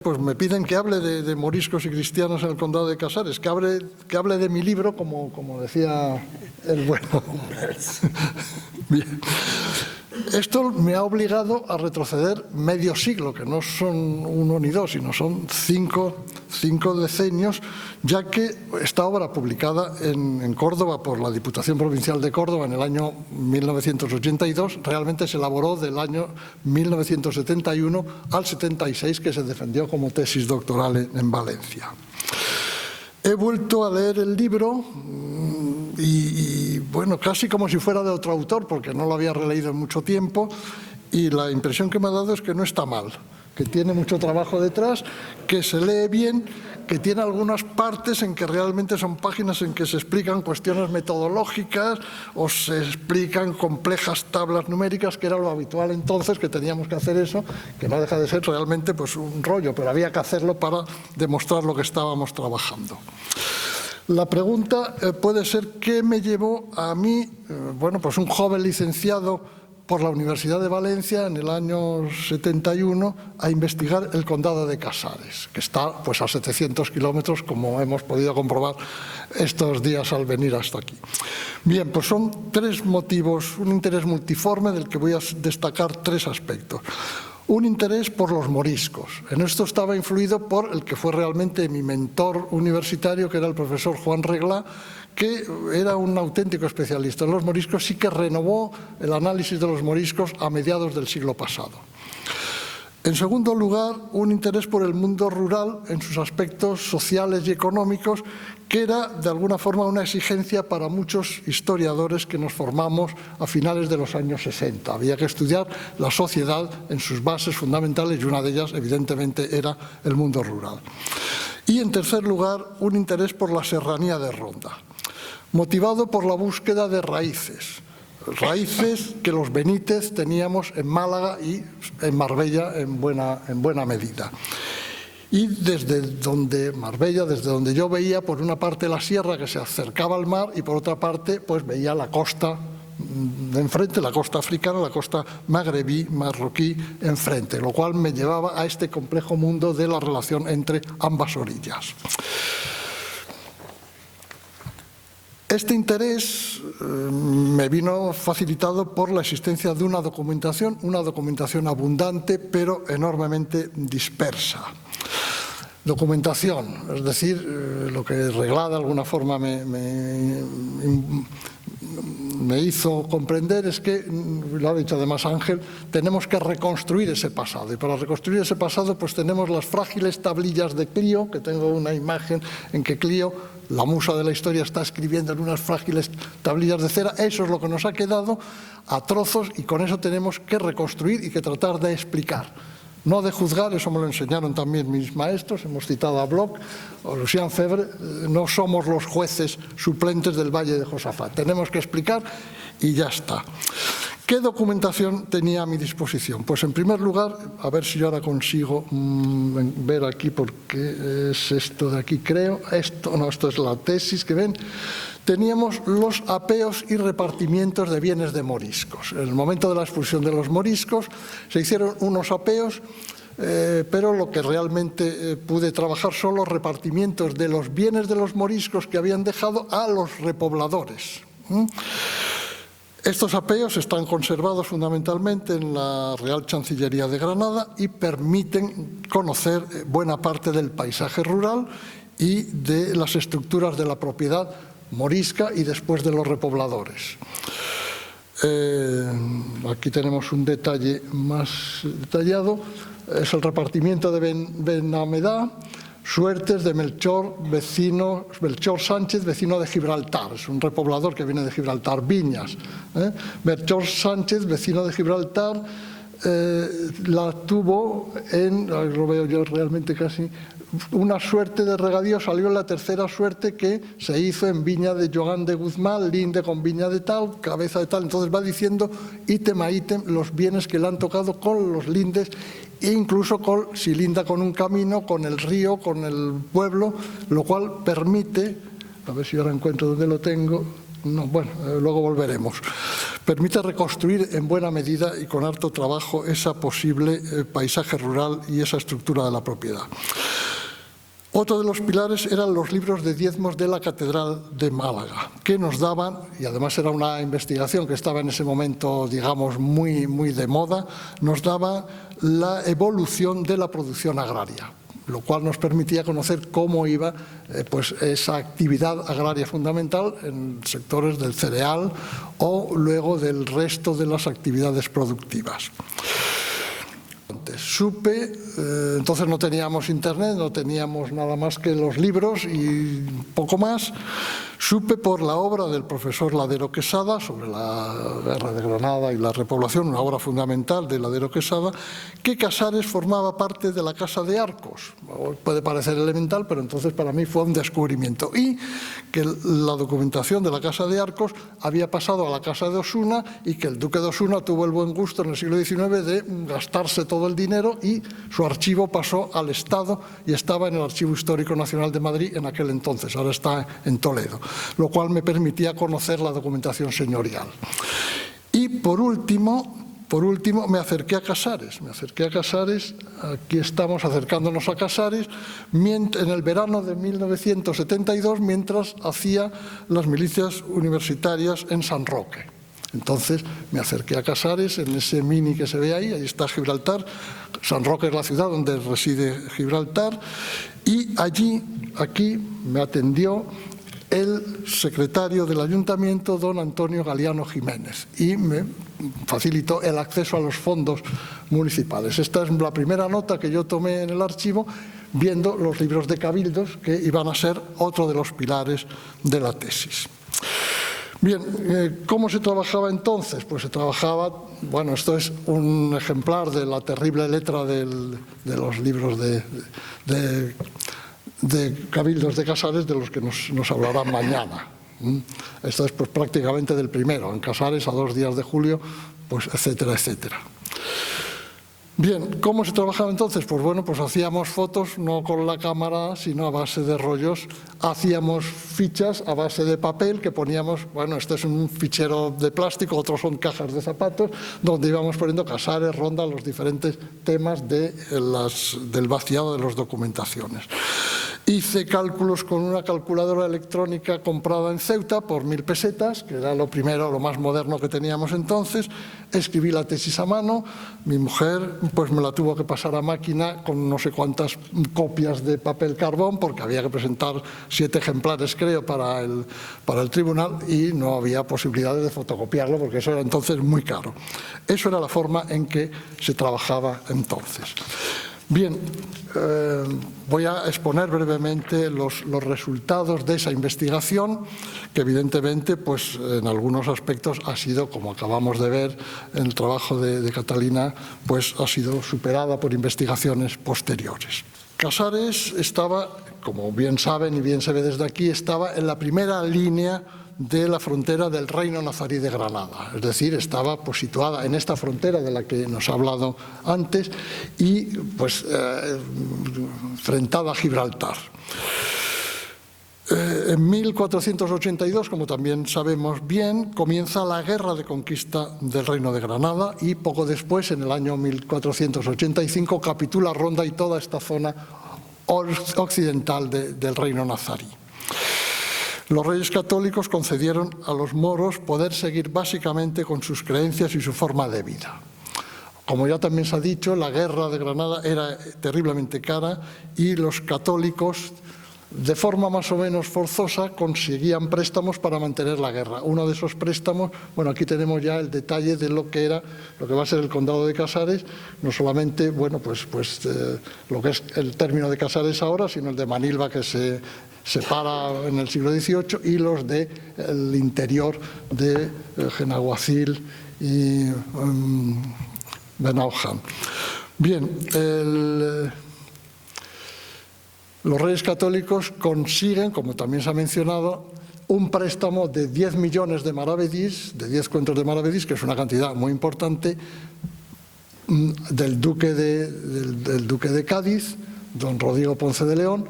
Pues me piden que hable de moriscos y cristianos en el condado de Casares, que hable de mi libro, como decía el bueno. Bien. Esto me ha obligado a retroceder medio siglo, que no son uno ni dos, sino son cinco decenios, ya que esta obra, publicada en Córdoba por la Diputación Provincial de Córdoba en el año 1982, realmente se elaboró del año 1971 al 76, que se defendió como tesis doctoral en Valencia. He vuelto a leer el libro y bueno, casi como si fuera de otro autor, porque no lo había releído en mucho tiempo, y la impresión que me ha dado es que no está mal, que tiene mucho trabajo detrás, que se lee bien, que tiene algunas partes en que realmente son páginas en que se explican cuestiones metodológicas o se explican complejas tablas numéricas, que era lo habitual entonces, que teníamos que hacer eso, que no deja de ser realmente pues un rollo, pero había que hacerlo para demostrar lo que estábamos trabajando. La pregunta puede ser ¿qué me llevó a mí, bueno, pues un joven licenciado por la Universidad de Valencia en el año 71 a investigar el condado de Casares, que está pues a 700 kilómetros, como hemos podido comprobar estos días al venir hasta aquí. Bien, pues son tres motivos, un interés multiforme del que voy a destacar tres aspectos. Un interés por los moriscos. En esto estaba influido por el que fue realmente mi mentor universitario, que era el profesor Juan Reglá, que era un auténtico especialista en los moriscos y que renovó el análisis de los moriscos a mediados del siglo pasado. En segundo lugar, un interés por el mundo rural en sus aspectos sociales y económicos, que era de alguna forma una exigencia para muchos historiadores que nos formamos a finales de los años 60. Había que estudiar la sociedad en sus bases fundamentales y una de ellas, evidentemente, era el mundo rural. Y en tercer lugar, un interés por la serranía de Ronda, motivado por la búsqueda de raíces que los Benítez teníamos en Málaga y en Marbella en buena medida. Y desde Marbella, desde donde yo veía por una parte la sierra que se acercaba al mar y por otra parte pues veía la costa de enfrente, la costa africana, la costa magrebí, marroquí enfrente, lo cual me llevaba a este complejo mundo de la relación entre ambas orillas. Este interés me vino facilitado por la existencia de una documentación abundante pero enormemente dispersa. Documentación, es decir, lo que Reglá de alguna forma me hizo comprender es que, lo ha dicho además Ángel, tenemos que reconstruir ese pasado. Y para reconstruir ese pasado pues tenemos las frágiles tablillas de Clio, que tengo una imagen en que Clio, la musa de la historia, está escribiendo en unas frágiles tablillas de cera. Eso es lo que nos ha quedado a trozos y con eso tenemos que reconstruir y que tratar de explicar. No de juzgar, eso me lo enseñaron también mis maestros, hemos citado a Bloch o Lucien Febvre, no somos los jueces suplentes del Valle de Josafat, tenemos que explicar y ya está. ¿Qué documentación tenía a mi disposición? Pues en primer lugar, a ver si yo ahora consigo ver aquí porque es esto de aquí, creo, esto es la tesis que ven. Teníamos los apeos y repartimientos de bienes de moriscos. En el momento de la expulsión de los moriscos se hicieron unos apeos, pero lo que realmente pude trabajar son los repartimientos de los bienes de los moriscos que habían dejado a los repobladores. Estos apeos están conservados fundamentalmente en la Real Chancillería de Granada y permiten conocer buena parte del paisaje rural y de las estructuras de la propiedad morisca y después de los repobladores. Aquí tenemos un detalle más detallado, es el repartimiento de Benamedá, suertes de Melchor Sánchez, vecino de Gibraltar, es un repoblador que viene de Gibraltar, Viñas. Melchor Sánchez, vecino de Gibraltar, la tuvo lo veo yo realmente casi, una suerte de regadío, salió en la tercera suerte que se hizo en Viña de Joan de Guzmán, linde con Viña de tal, cabeza de tal. Entonces va diciendo ítem a ítem los bienes que le han tocado con los lindes e incluso si linda con un camino, con el río, con el pueblo, lo cual permite, a ver si ahora encuentro dónde lo tengo, no, bueno, luego volveremos. Permite reconstruir en buena medida y con harto trabajo ese posible paisaje rural y esa estructura de la propiedad. Otro de los pilares eran los libros de diezmos de la Catedral de Málaga, que nos daban, y además era una investigación que estaba en ese momento, digamos, muy de moda, nos daba la evolución de la producción agraria, lo cual nos permitía conocer cómo iba pues esa actividad agraria fundamental en sectores del cereal o luego del resto de las actividades productivas. Supe, entonces no teníamos internet, no teníamos nada más que los libros y poco más. Supe por la obra del profesor Ladero Quesada sobre la Guerra de Granada y la repoblación, una obra fundamental de Ladero Quesada, que Casares formaba parte de la Casa de Arcos. Puede parecer elemental, pero entonces para mí fue un descubrimiento. Y que la documentación de la Casa de Arcos había pasado a la Casa de Osuna y que el duque de Osuna tuvo el buen gusto en el siglo XIX de gastarse todo el dinero y su archivo pasó al Estado y estaba en el Archivo Histórico Nacional de Madrid en aquel entonces, ahora está en Toledo, lo cual me permitía conocer la documentación señorial. Y por último me acerqué a Casares, aquí estamos acercándonos a Casares, en el verano de 1972, mientras hacía las milicias universitarias en San Roque. Entonces me acerqué a Casares en ese mini que se ve ahí está Gibraltar. San Roque es la ciudad donde reside Gibraltar y aquí me atendió el secretario del ayuntamiento, don Antonio Galiano Jiménez, y me facilitó el acceso a los fondos municipales. Esta es la primera nota que yo tomé en el archivo, viendo los libros de cabildos que iban a ser otro de los pilares de la tesis. Bien, ¿cómo se trabajaba entonces? Pues se trabajaba, bueno, esto es un ejemplar de la terrible letra de los libros de cabildos de Casares, de los que nos hablarán mañana. Esto es pues prácticamente del primero, en Casares a 2 días de julio, pues etcétera, etcétera. Bien, ¿cómo se trabajaba entonces? Pues bueno, pues hacíamos fotos no con la cámara, sino a base de rollos. Hacíamos fichas a base de papel que poníamos, bueno, este es un fichero de plástico, otros son cajas de zapatos, donde íbamos poniendo Casares, Ronda, los diferentes temas del vaciado de las documentaciones. Hice cálculos con una calculadora electrónica comprada en Ceuta por 1000 pesetas, que era lo primero, lo más moderno que teníamos entonces. Escribí la tesis a mano, mi mujer pues me la tuvo que pasar a máquina con no sé cuántas copias de papel carbón, porque había que presentar 7 ejemplares, creo, para el tribunal y no había posibilidades de fotocopiarlo, porque eso era entonces muy caro. Eso era la forma en que se trabajaba entonces. Bien, voy a exponer brevemente los resultados de esa investigación, que evidentemente pues, en algunos aspectos ha sido, como acabamos de ver en el trabajo de Catalina, pues ha sido superada por investigaciones posteriores. Casares estaba, como bien saben y bien se ve desde aquí, estaba en la primera línea de la frontera del Reino Nazarí de Granada, es decir, estaba pues, situada en esta frontera de la que nos ha hablado antes y pues frentada a Gibraltar. En 1482, como también sabemos bien, comienza la guerra de conquista del Reino de Granada y poco después, en el año 1485, capitula Ronda y toda esta zona occidental del Reino Nazarí. Los reyes católicos concedieron a los moros poder seguir básicamente con sus creencias y su forma de vida. Como ya también se ha dicho, la guerra de Granada era terriblemente cara y los católicos, de forma más o menos forzosa, conseguían préstamos para mantener la guerra. Uno de esos préstamos, bueno, aquí tenemos ya el detalle de lo que va a ser el condado de Casares, no solamente, bueno, pues lo que es el término de Casares ahora, sino el de Manilva, que se separa en el siglo XVIII, y los del interior de Genaguacil y Benaujan. Bien, los reyes católicos consiguen, como también se ha mencionado, un préstamo de 10 millones de maravedís, de 10 cuentos de maravedís, que es una cantidad muy importante, del duque de Cádiz, don Rodrigo Ponce de León,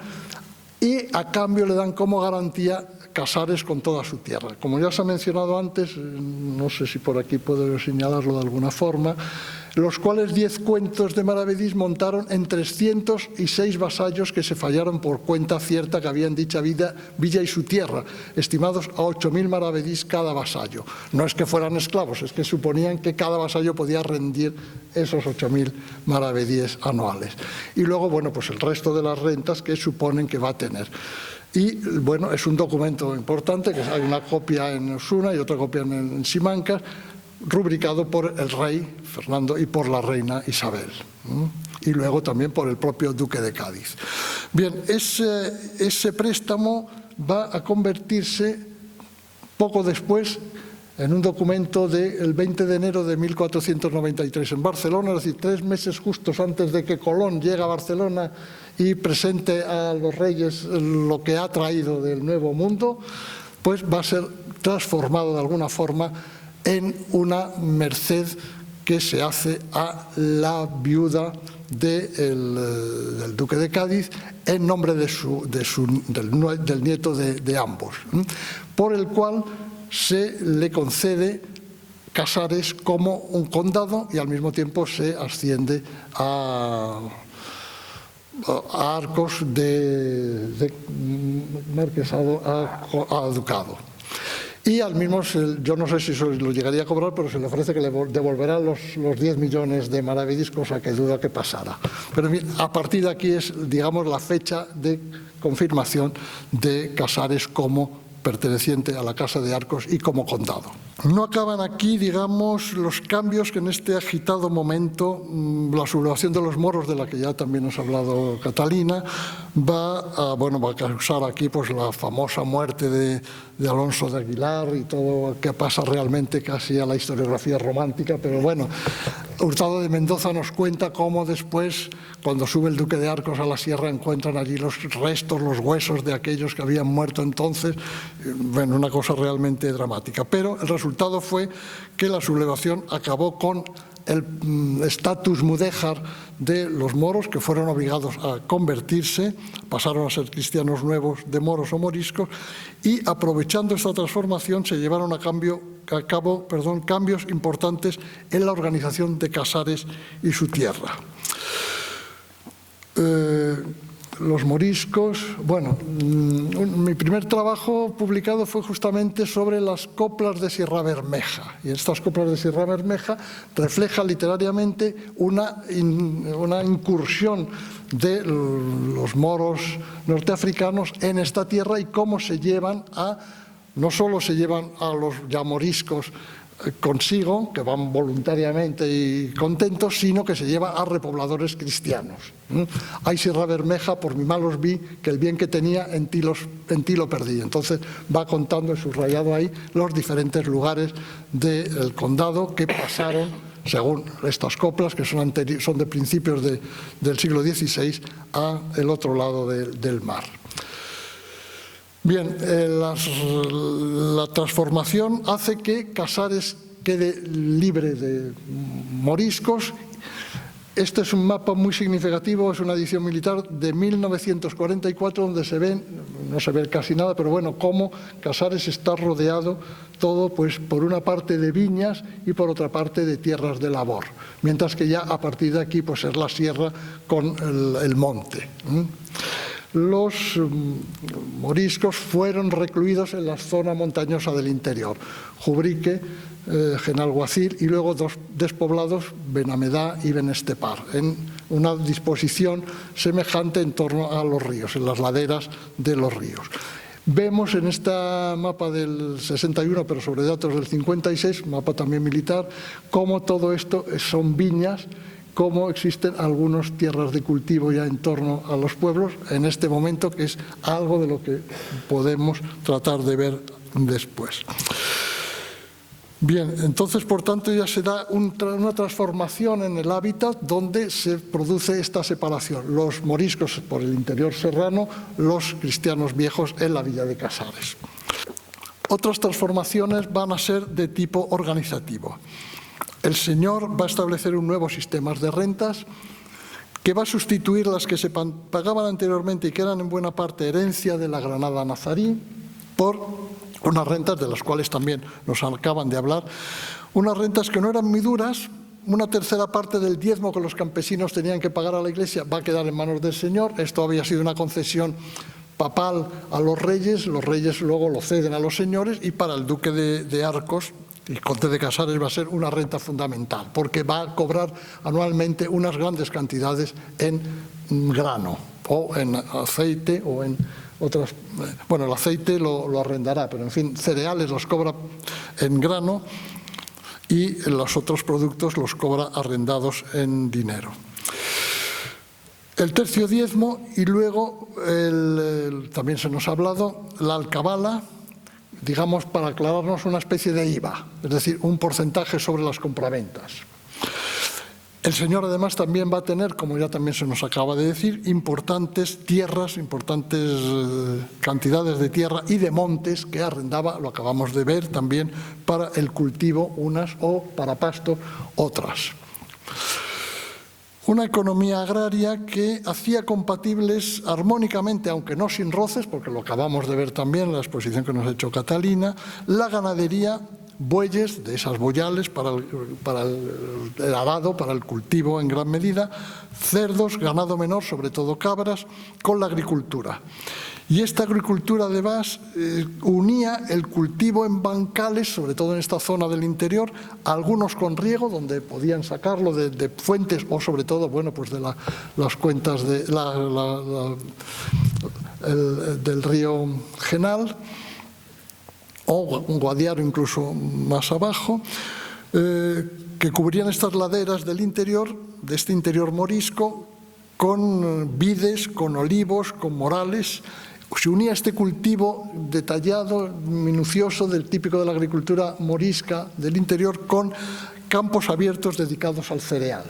y a cambio le dan como garantía Casares con toda su tierra. Como ya se ha mencionado antes, no sé si por aquí puedo señalarlo de alguna forma, los cuales 10 cuentos de maravedís montaron en 306 vasallos que se fallaron por cuenta cierta que había en dicha villa y su tierra, estimados a 8.000 maravedís cada vasallo. No es que fueran esclavos, es que suponían que cada vasallo podía rendir esos 8.000 maravedíes anuales. Y luego, bueno, pues el resto de las rentas que suponen que va a tener. Y, bueno, es un documento importante, que hay una copia en Osuna y otra copia en Simancas, rubricado por el rey Fernando y por la reina Isabel, y luego también por el propio duque de Cádiz. Bien, ese préstamo va a convertirse poco después en un documento del 20 de enero de 1493 en Barcelona, es decir, 3 meses justos antes de que Colón llegue a Barcelona y presente a los reyes lo que ha traído del Nuevo Mundo, pues va a ser transformado de alguna forma en una merced que se hace a la viuda del duque de Cádiz en nombre del nieto de ambos, por el cual se le concede Casares como un condado y al mismo tiempo se asciende a Arcos de marquesado a ducado. Y al mismo, yo no sé si eso lo llegaría a cobrar, pero se le ofrece que le devolverá los 10 millones de maravedís, cosa que duda que pasara. Pero a partir de aquí es, digamos, la fecha de confirmación de Casares como perteneciente a la Casa de Arcos y como condado. No acaban aquí, digamos, los cambios que en este agitado momento la sublevación de los moros, de la que ya también nos ha hablado Catalina, va a causar aquí pues la famosa muerte de Alonso de Aguilar y todo que pasa realmente casi a la historiografía romántica, pero bueno, Hurtado de Mendoza nos cuenta cómo después, cuando sube el duque de Arcos a la sierra, encuentran allí los restos, los huesos de aquellos que habían muerto entonces. Bueno, una cosa realmente dramática. Pero el resultado fue que la sublevación acabó con el status mudéjar de los moros, que fueron obligados a convertirse, pasaron a ser cristianos nuevos de moros o moriscos, y aprovechando esta transformación se llevaron a cabo cambios importantes en la organización de Casares y su tierra. Los moriscos, bueno, mi primer trabajo publicado fue justamente sobre las coplas de Sierra Bermeja, y estas coplas de Sierra Bermeja reflejan literariamente una incursión de los moros norteafricanos en esta tierra y cómo se llevan no solo se llevan a los ya moriscos consigo, que van voluntariamente y contentos, sino que se lleva a repobladores cristianos. Hay Sierra Bermeja, por mi malos vi, que el bien que tenía en ti lo perdí. Entonces va contando, subrayado ahí, los diferentes lugares del condado que pasaron, según estas coplas, que son de principios del siglo XVI, a el otro lado del mar. Bien, la transformación hace que Casares quede libre de moriscos. Este es un mapa muy significativo, es una edición militar de 1944, donde se ven, no se ve casi nada, pero bueno, cómo Casares está rodeado todo, pues por una parte de viñas y por otra parte de tierras de labor, mientras que ya a partir de aquí pues es la sierra con el monte. Los moriscos fueron recluidos en la zona montañosa del interior, Jubrique, Genalguacil y luego 2 despoblados, Benamedá y Benestepar, en una disposición semejante en torno a los ríos, en las laderas de los ríos. Vemos en este mapa del 61, pero sobre datos del 56, mapa también militar, cómo todo esto son viñas, cómo existen algunas tierras de cultivo ya en torno a los pueblos en este momento, que es algo de lo que podemos tratar de ver después. Bien, entonces, por tanto, ya se da una transformación en el hábitat donde se produce esta separación. Los moriscos por el interior serrano, los cristianos viejos en la villa de Casares. Otras transformaciones van a ser de tipo organizativo. El señor va a establecer un nuevo sistema de rentas que va a sustituir las que se pagaban anteriormente y que eran en buena parte herencia de la Granada nazarí, por unas rentas de las cuales también nos acaban de hablar, unas rentas que no eran muy duras. Una tercera parte del diezmo que los campesinos tenían que pagar a la Iglesia va a quedar en manos del Señor. Esto había sido una concesión papal a los reyes luego lo ceden a los señores, y para el duque de Arcos y conde de Casares va a ser una renta fundamental, porque va a cobrar anualmente unas grandes cantidades en grano o en aceite o en otras. Bueno, el aceite lo arrendará, pero en fin, cereales los cobra en grano y los otros productos los cobra arrendados en dinero. El tercio diezmo, y luego también se nos ha hablado la alcabala, digamos, para aclararnos, una especie de IVA, es decir, un porcentaje sobre las compraventas. El Señor además también va a tener, como ya también se nos acaba de decir, importantes tierras, importantes cantidades de tierra y de montes que arrendaba, lo acabamos de ver también, para el cultivo unas o para pasto otras. Una economía agraria que hacía compatibles armónicamente, aunque no sin roces, porque lo acabamos de ver también en la exposición que nos ha hecho Catalina, la ganadería, bueyes, de esas boyales para el arado, para el cultivo en gran medida, cerdos, ganado menor, sobre todo cabras, con la agricultura. Y esta agricultura además unía el cultivo en bancales, sobre todo en esta zona del interior, algunos con riego, donde podían sacarlo de fuentes o sobre todo, bueno, pues de las cuentas del río Genal, o un guadiaro incluso más abajo, que cubrían estas laderas del interior, de este interior morisco, con vides, con olivos, con morales. Se unía este cultivo detallado, minucioso, del típico de la agricultura morisca del interior, con campos abiertos dedicados al cereal.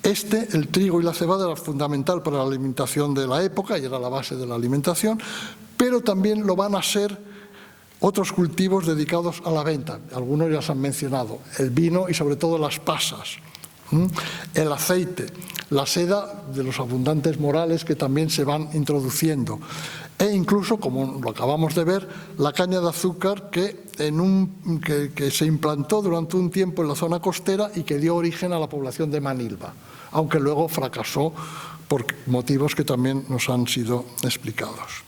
El trigo y la cebada era fundamental para la alimentación de la época y era la base de la alimentación, pero también lo van a ser otros cultivos dedicados a la venta. Algunos ya se han mencionado: el vino y sobre todo las pasas, el aceite, la seda de los abundantes morales que también se van introduciendo, e incluso, como lo acabamos de ver, la caña de azúcar que se implantó durante un tiempo en la zona costera y que dio origen a la población de Manilva, aunque luego fracasó por motivos que también nos han sido explicados.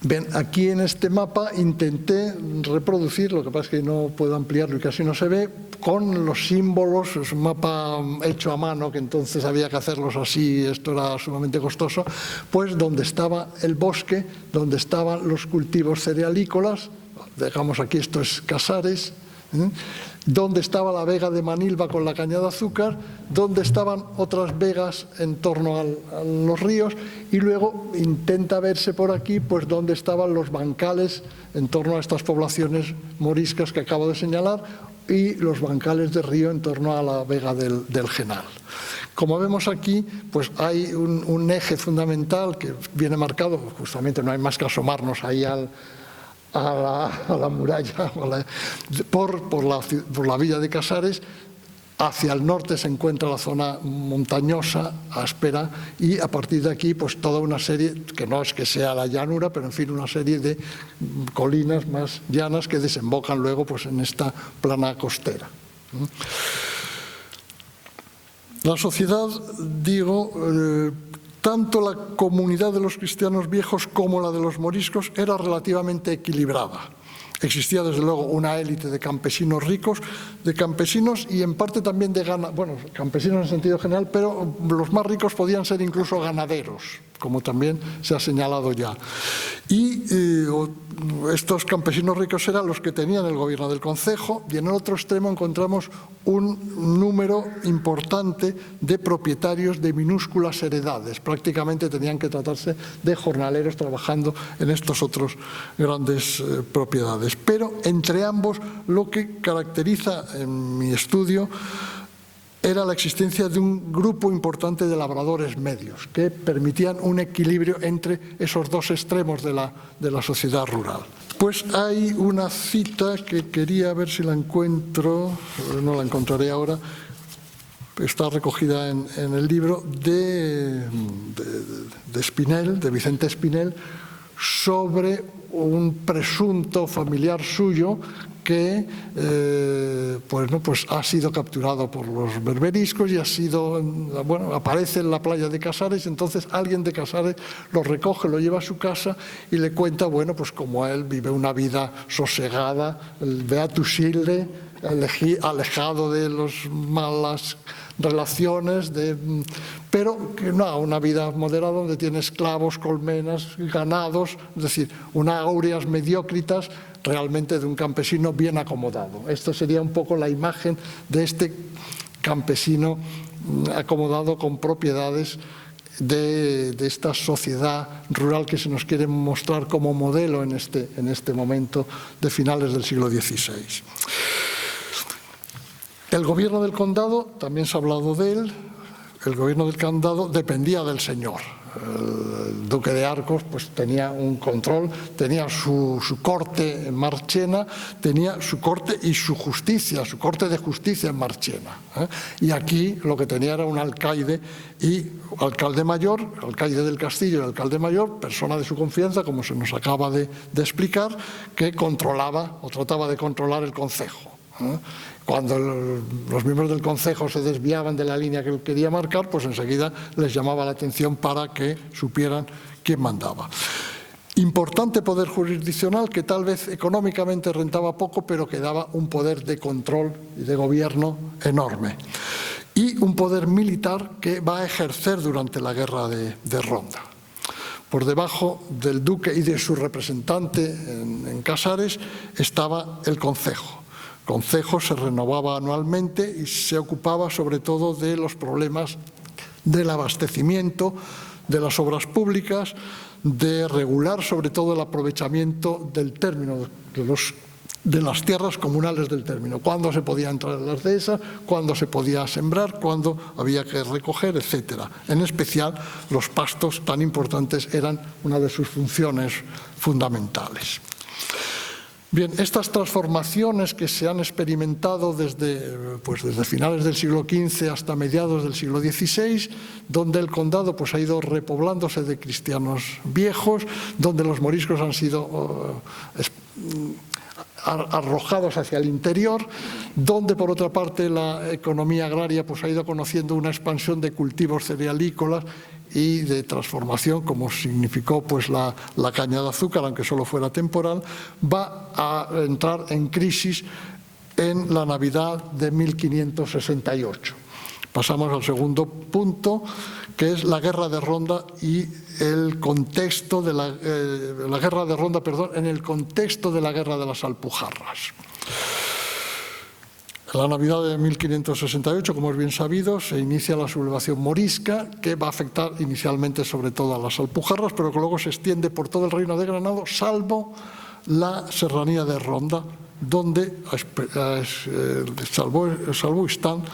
Ven, aquí en este mapa intenté reproducir, lo que pasa es que no puedo ampliarlo y casi no se ve, con los símbolos. Es un mapa hecho a mano, que entonces había que hacerlos así, esto era sumamente costoso, pues donde estaba el bosque, donde estaban los cultivos cerealícolas, dejamos aquí, esto es Casares, donde estaba la vega de Manilva con la caña de azúcar, donde estaban otras vegas en torno a los ríos, y luego intenta verse por aquí pues donde estaban los bancales en torno a estas poblaciones moriscas que acabo de señalar, y los bancales de río en torno a la vega del Genal. Como vemos aquí, pues hay un eje fundamental que viene marcado, justamente no hay más que asomarnos ahí a la muralla, por la villa de Casares. Hacia el norte se encuentra la zona montañosa, áspera, y a partir de aquí pues toda una serie, que no es que sea la llanura, pero en fin, una serie de colinas más llanas que desembocan luego pues en esta plana costera. La sociedad, digo, tanto la comunidad de los cristianos viejos como la de los moriscos era relativamente equilibrada. Existía desde luego una élite de campesinos ricos, de campesinos y en parte también de campesinos en sentido general, pero los más ricos podían ser incluso ganaderos, como también se ha señalado ya. Y estos campesinos ricos eran los que tenían el gobierno del concejo, y en el otro extremo encontramos un número importante de propietarios de minúsculas heredades. Prácticamente tenían que tratarse de jornaleros trabajando en estos otros grandes propiedades. Pero entre ambos lo que caracteriza en mi estudio era la existencia de un grupo importante de labradores medios que permitían un equilibrio entre esos dos extremos de la sociedad rural. Pues hay una cita que quería ver si la encuentro, no la encontraré ahora, está recogida en el libro de Espinel, de Vicente Espinel, sobre un presunto familiar suyo que pues ha sido capturado por los berberiscos y aparece en la playa de Casares. Entonces alguien de Casares lo recoge, lo lleva a su casa y le cuenta, pues como él vive una vida sosegada, el Beatus Ille, alejado de las malas relaciones, pero que una vida moderada donde tiene esclavos, colmenas, ganados, es decir, una aureas mediocritas realmente de un campesino bien acomodado. Esto sería un poco la imagen de este campesino acomodado con propiedades de esta sociedad rural que se nos quiere mostrar como modelo en este momento de finales del siglo XVI. El gobierno del condado, también se ha hablado de él, el gobierno del condado dependía del señor. El duque de Arcos pues tenía un control, tenía su corte en Marchena, tenía su corte y su justicia, su corte de justicia en Marchena. Y aquí lo que tenía era un alcaide y alcalde mayor, alcaide del castillo y alcalde mayor, persona de su confianza, como se nos acaba de explicar, que controlaba o trataba de controlar el concejo. Cuando los miembros del concejo se desviaban de la línea que él quería marcar, pues enseguida les llamaba la atención para que supieran quién mandaba. Importante poder jurisdiccional que tal vez económicamente rentaba poco, pero que daba un poder de control y de gobierno enorme. Y un poder militar que va a ejercer durante la guerra de Ronda. Por debajo del duque y de su representante en Casares estaba el concejo. El concejo se renovaba anualmente y se ocupaba sobre todo de los problemas del abastecimiento, de las obras públicas, de regular sobre todo el aprovechamiento del término, de las tierras comunales del término, cuándo se podía entrar en las dehesas, cuándo se podía sembrar, cuándo había que recoger, etc. En especial, los pastos tan importantes eran una de sus funciones fundamentales. Bien, estas transformaciones que se han experimentado desde finales del siglo XV hasta mediados del siglo XVI, donde el condado ha ido repoblándose de cristianos viejos, donde los moriscos han sido arrojados hacia el interior, donde por otra parte la economía agraria ha ido conociendo una expansión de cultivos cerealícolas y de transformación, como significó la caña de azúcar, aunque solo fuera temporal, va a entrar en crisis en la Navidad de 1568. Pasamos al segundo punto, que es la guerra de Ronda y el contexto de la guerra de Ronda, en el contexto de la guerra de las Alpujarras. En la Navidad de 1568, como es bien sabido, se inicia la sublevación morisca, que va a afectar inicialmente sobre todo a las Alpujarras, pero que luego se extiende por todo el reino de Granada, salvo la serranía de Ronda, donde, salvo están,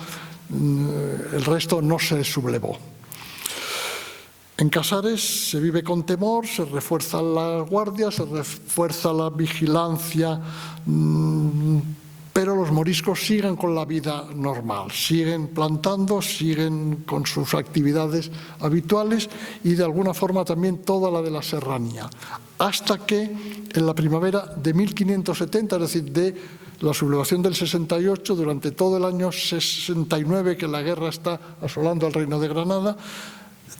el resto no se sublevó. En Casares se vive con temor, se refuerza la guardia, se refuerza la vigilancia, pero los moriscos siguen con la vida normal, siguen plantando, siguen con sus actividades habituales y de alguna forma también toda la de la serranía, hasta que en la primavera de 1570, es decir, de la sublevación del 68, durante todo el año 69 que la guerra está asolando al reino de Granada,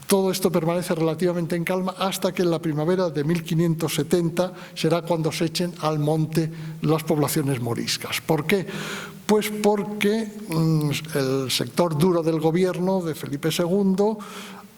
todo esto permanece relativamente en calma hasta que en la primavera de 1570 será cuando se echen al monte las poblaciones moriscas. ¿Por qué? Pues porque el sector duro del gobierno de Felipe II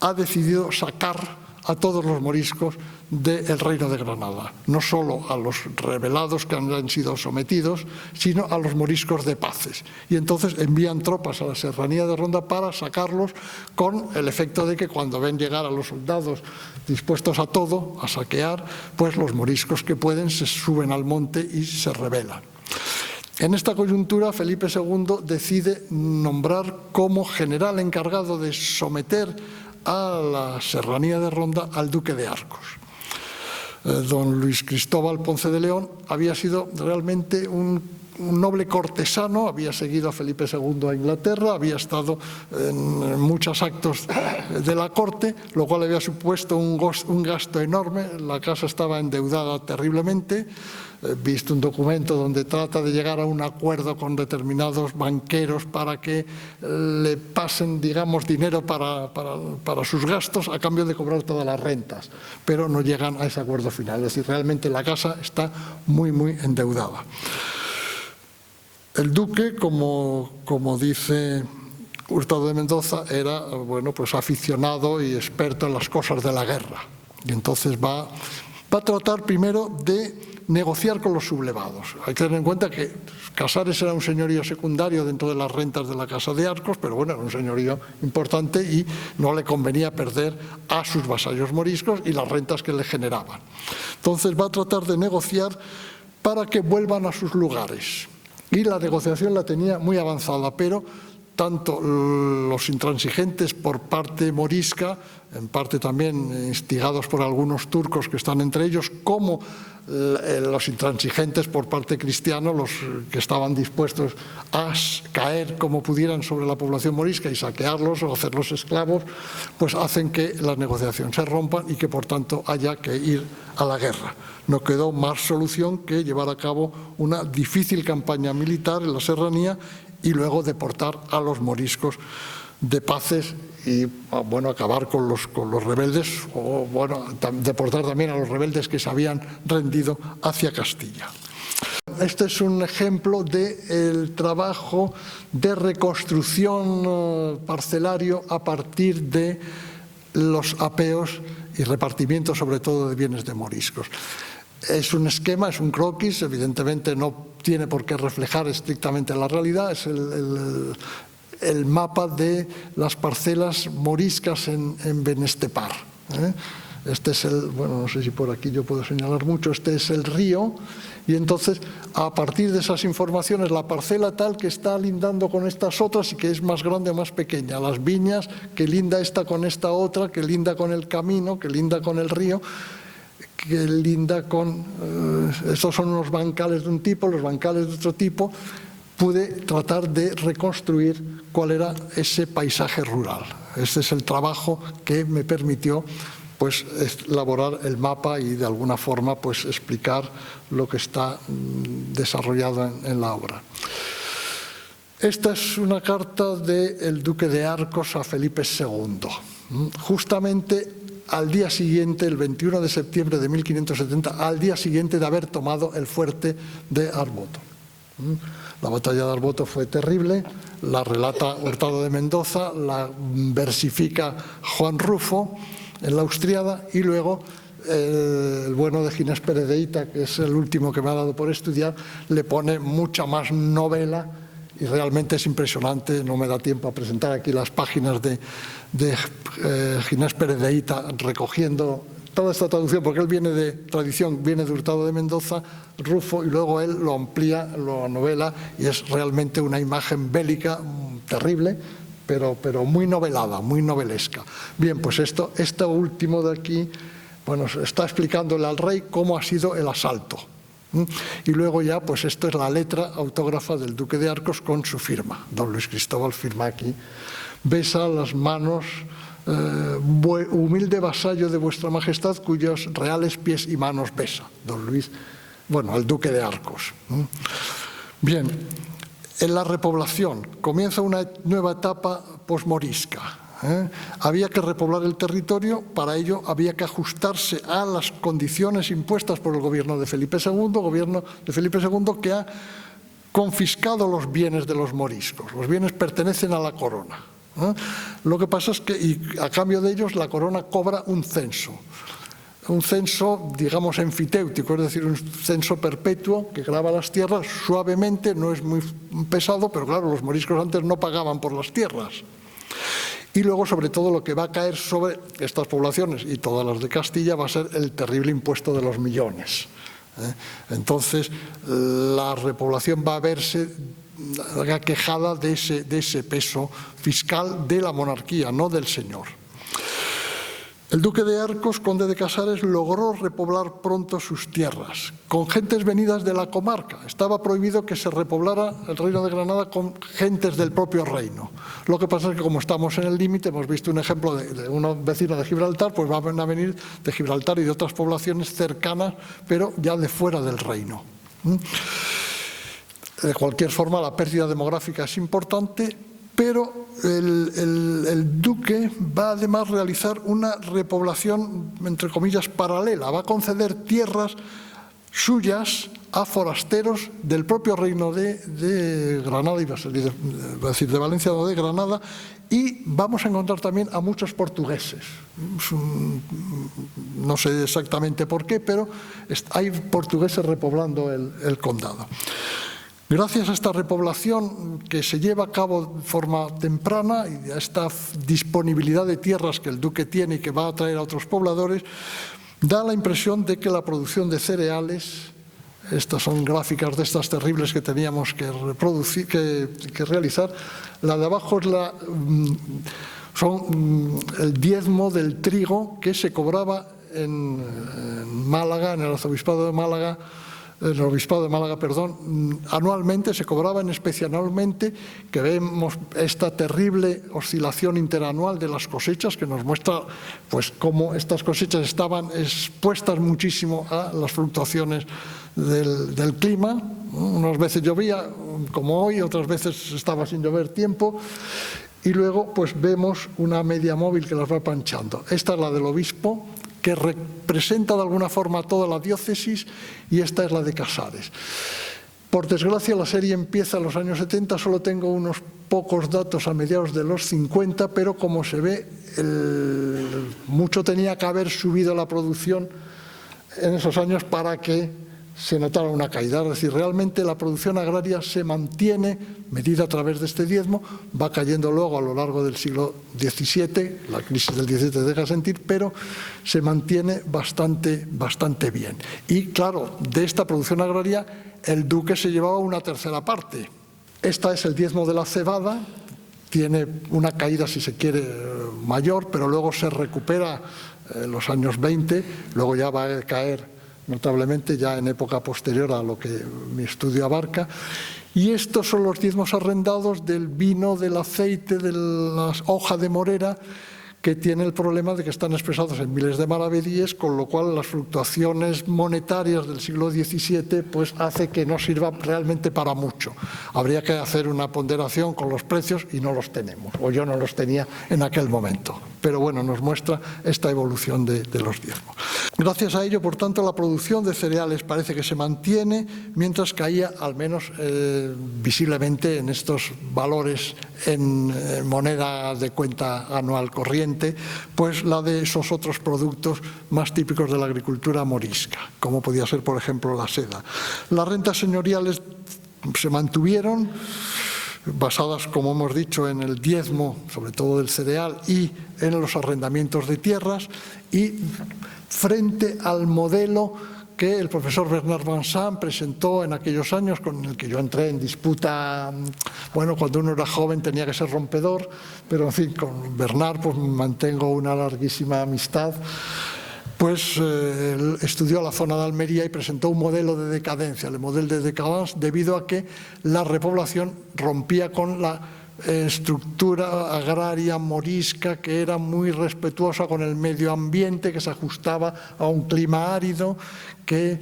ha decidido sacar a todos los moriscos del reino de Granada, no solo a los rebelados que han sido sometidos, sino a los moriscos de paces. Y entonces envían tropas a la serranía de Ronda para sacarlos, con el efecto de que cuando ven llegar a los soldados dispuestos a todo, a saquear, pues los moriscos que pueden se suben al monte y se rebelan. En esta coyuntura, Felipe II decide nombrar como general encargado de someter a la serranía de Ronda al duque de Arcos. Don Luis Cristóbal Ponce de León había sido realmente un un noble cortesano, había seguido a Felipe II a Inglaterra, había estado en muchos actos de la corte, lo cual había supuesto un gasto enorme. La casa estaba endeudada terriblemente. He visto un documento donde trata de llegar a un acuerdo con determinados banqueros para que le pasen, digamos, dinero para sus gastos a cambio de cobrar todas las rentas, pero no llegan a ese acuerdo final. Es decir, realmente la casa está muy, muy endeudada. El duque, como dice Hurtado de Mendoza, era, bueno, pues aficionado y experto en las cosas de la guerra. Y entonces va a tratar primero de negociar con los sublevados. Hay que tener en cuenta que Casares era un señorío secundario dentro de las rentas de la Casa de Arcos, pero bueno, era un señorío importante y no le convenía perder a sus vasallos moriscos y las rentas que le generaban. Entonces va a tratar de negociar para que vuelvan a sus lugares. Y la negociación la tenía muy avanzada, pero tanto los intransigentes por parte morisca, en parte también instigados por algunos turcos que están entre ellos, como los intransigentes por parte cristiana, los que estaban dispuestos a caer como pudieran sobre la población morisca y saquearlos o hacerlos esclavos, pues hacen que la negociación se rompa y que por tanto haya que ir a la guerra. No quedó más solución que llevar a cabo una difícil campaña militar en la serranía y luego deportar a los moriscos de paces y, bueno, acabar con los rebeldes, o, bueno, deportar también a los rebeldes que se habían rendido hacia Castilla. Este es un ejemplo del trabajo de reconstrucción parcelario a partir de los apeos y repartimiento, sobre todo, de bienes de moriscos. Es un esquema, es un croquis, evidentemente no tiene por qué reflejar estrictamente la realidad, es el mapa de las parcelas moriscas en Benestepar. Este es bueno, no sé si por aquí yo puedo señalar mucho, este es el río, y entonces a partir de esas informaciones la parcela tal que está lindando con estas otras y que es más grande o más pequeña, las viñas que linda esta con esta otra, que linda con el camino, que linda con el río, que linda con... estos son unos bancales de un tipo, los bancales de otro tipo. Pude tratar de reconstruir cuál era ese paisaje rural. Este es el trabajo que me permitió, pues, elaborar el mapa y de alguna forma, pues, explicar lo que está desarrollado en la obra. Esta es una carta del duque de Arcos a Felipe II. Justamente al día siguiente, el 21 de septiembre de 1570, al día siguiente de haber tomado el fuerte de Arboto. La batalla de Arboto fue terrible, la relata Hurtado de Mendoza, la versifica Juan Rufo en la Austriada y luego el bueno de Ginés Pérez de Hita, que es el último que me ha dado por estudiar, le pone mucha más novela y realmente es impresionante. No me da tiempo a presentar aquí las páginas de Ginés Pérez de Hita recogiendo toda esta traducción, porque él viene de tradición, viene de Hurtado de Mendoza, Rufo, y luego él lo amplía, lo novela, y es realmente una imagen bélica terrible, pero muy novelada, muy novelesca. Bien, pues esto último de aquí, bueno, está explicándole al rey cómo ha sido el asalto. Y luego ya, pues esto es la letra autógrafa del duque de Arcos con su firma. Don Luis Cristóbal firma aquí. Besa las manos, humilde vasallo de vuestra majestad, cuyos reales pies y manos besa. Don Luis, bueno, el duque de Arcos. Bien, en la repoblación comienza una nueva etapa posmorisca. Había que repoblar el territorio, para ello había que ajustarse a las condiciones impuestas por el gobierno de Felipe II, que ha confiscado los bienes de los moriscos. Los bienes pertenecen a la corona. Lo que pasa es que, y a cambio de ellos, la corona cobra un censo, digamos, enfitéutico, es decir, un censo perpetuo que graba las tierras suavemente, no es muy pesado, pero claro, los moriscos antes no pagaban por las tierras. Y luego, sobre todo, lo que va a caer sobre estas poblaciones y todas las de Castilla va a ser el terrible impuesto de los millones. Entonces, la repoblación va a verse aquejada de ese peso fiscal de la monarquía, no del señor. El duque de Arcos, conde de Casares, logró repoblar pronto sus tierras, con gentes venidas de la comarca. Estaba prohibido que se repoblara el reino de Granada con gentes del propio reino. Lo que pasa es que como estamos en el límite, hemos visto un ejemplo de unos vecinos de Gibraltar, pues van a venir de Gibraltar y de otras poblaciones cercanas, pero ya de fuera del reino. De cualquier forma, la pérdida demográfica es importante, pero el duque va además a realizar una repoblación, entre comillas, paralela. Va a conceder tierras suyas a forasteros del propio reino de Granada, iba a decir de Valencia, no de Granada, y vamos a encontrar también a muchos portugueses. No sé exactamente por qué, pero hay portugueses repoblando el condado. Gracias a esta repoblación que se lleva a cabo de forma temprana y a esta disponibilidad de tierras que el duque tiene y que va a atraer a otros pobladores, da la impresión de que la producción de cereales, estas son gráficas de estas terribles que teníamos que realizar, la de abajo es son el diezmo del trigo que se cobraba en Málaga, en el arzobispado de Málaga, el obispado de Málaga, anualmente, se cobraba en especie anualmente, que vemos esta terrible oscilación interanual de las cosechas que nos muestra pues cómo estas cosechas estaban expuestas muchísimo a las fluctuaciones del clima. Unas veces llovía, como hoy, otras veces estaba sin llover tiempo. Y luego pues vemos una media móvil que las va panchando. Esta es la del obispo, que representa de alguna forma toda la diócesis, y esta es la de Casares. Por desgracia, la serie empieza en los años 70, solo tengo unos pocos datos a mediados de los 50, pero como se ve, mucho tenía que haber subido la producción en esos años para que se notara una caída. Es decir, realmente la producción agraria se mantiene, medida a través de este diezmo, va cayendo luego a lo largo del siglo XVII, la crisis del XVII deja sentir, pero se mantiene bastante bien. Y claro, de esta producción agraria el duque se llevaba una tercera parte. Esta es el diezmo de la cebada, tiene una caída, si se quiere, mayor, pero luego se recupera en los años 20, luego ya va a caer notablemente ya en época posterior a lo que mi estudio abarca. Y estos son los diezmos arrendados del vino, del aceite, de la hoja de morera, que tiene el problema de que están expresados en miles de maravedíes, con lo cual las fluctuaciones monetarias del siglo XVII pues hace que no sirva realmente para mucho. Habría que hacer una ponderación con los precios y no los tenemos, o yo no los tenía en aquel momento. Pero bueno, nos muestra esta evolución de los diezmos. Gracias a ello, por tanto, la producción de cereales parece que se mantiene, mientras caía, al menos visiblemente, en estos valores en moneda de cuenta anual corriente, pues la de esos otros productos más típicos de la agricultura morisca, como podía ser, por ejemplo, la seda. Las rentas señoriales se mantuvieron, basadas, como hemos dicho, en el diezmo, sobre todo del cereal, y en los arrendamientos de tierras, y frente al modelo que el profesor Bernard Vincent presentó en aquellos años, con el que yo entré en disputa. Bueno, cuando uno era joven tenía que ser rompedor, pero en fin, con Bernard pues mantengo una larguísima amistad. Pues él estudió la zona de Almería y presentó un modelo de decadencia, el modelo de décadence, debido a que la repoblación rompía con la estructura agraria morisca, que era muy respetuosa con el medio ambiente, que se ajustaba a un clima árido, que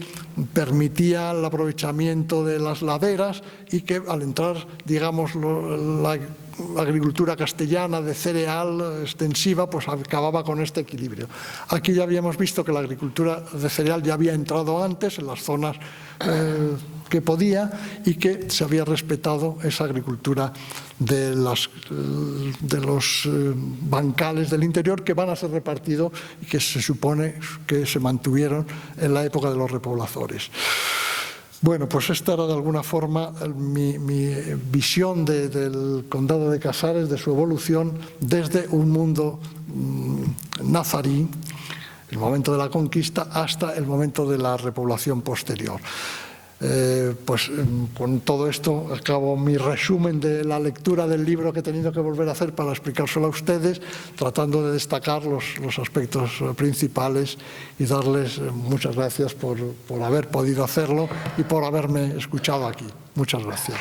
permitía el aprovechamiento de las laderas y que al entrar, digamos, la agricultura castellana de cereal extensiva, pues acababa con este equilibrio. Aquí ya habíamos visto que la agricultura de cereal ya había entrado antes en las zonas que podía, y que se había respetado esa agricultura de los bancales del interior, que van a ser repartidos y que se supone que se mantuvieron en la época de los repoblazores. Bueno, pues esta era de alguna forma mi visión del condado de Casares, de su evolución desde un mundo nazarí, el momento de la conquista, hasta el momento de la repoblación posterior. Pues con todo esto acabo mi resumen de la lectura del libro que he tenido que volver a hacer para explicárselo a ustedes, tratando de destacar los aspectos principales y darles muchas gracias por haber podido hacerlo y por haberme escuchado aquí. Muchas gracias.